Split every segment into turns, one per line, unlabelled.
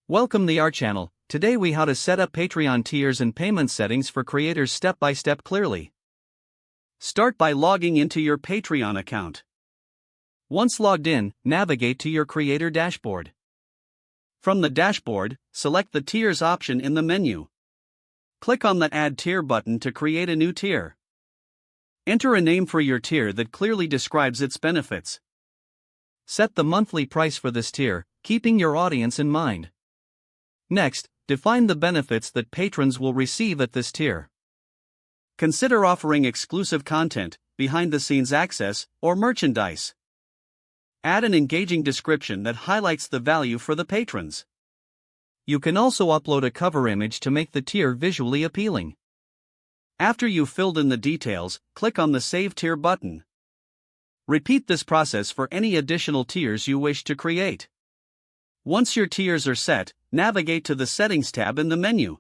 Welcome to our channel. Today we how to set up Patreon tiers and payment settings for creators step by step clearly. Start by logging into your Patreon account. Once logged in, navigate to your creator dashboard. From the dashboard, select the tiers option in the menu. Click on the Add Tier button to create a new tier. Enter a name for your tier that clearly describes its benefits. Set the monthly price for this tier, keeping your audience in mind. Next, define the benefits that patrons will receive at this tier. Consider offering exclusive content, behind-the-scenes access, or merchandise. Add an engaging description that highlights the value for the patrons. You can also upload a cover image to make the tier visually appealing. After you've filled in the details, click on the Save Tier button. Repeat this process for any additional tiers you wish to create. Once your tiers are set, navigate to the Settings tab in the menu.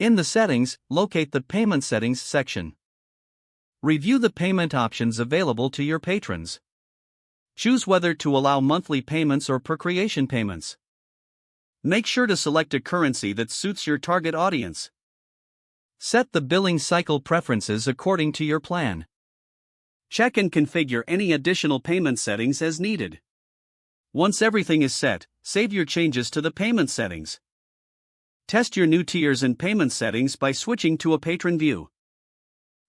In the Settings, locate the Payment Settings section. Review the payment options available to your patrons. Choose whether to allow monthly payments or per creation payments. Make sure to select a currency that suits your target audience. Set the billing cycle preferences according to your plan. Check and configure any additional payment settings as needed. Once everything is set, save your changes to the payment settings. Test your new tiers and payment settings by switching to a patron view.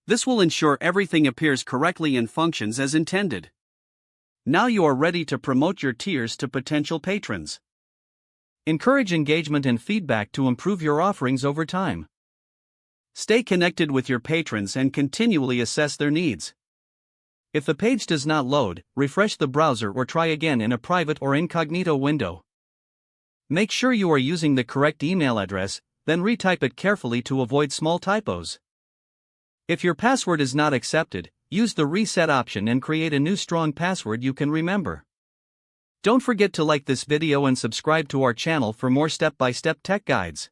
This will ensure everything appears correctly and functions as intended. Now you are ready to promote your tiers to potential patrons. Encourage engagement and feedback to improve your offerings over time. Stay connected with your patrons and continually assess their needs. If the page does not load, refresh the browser or try again in a private or incognito window. Make sure you are using the correct email address, then retype it carefully to avoid small typos. If your password is not accepted, use the reset option and create a new strong password you can remember. Don't forget to like this video and subscribe to our channel for more step-by-step tech guides.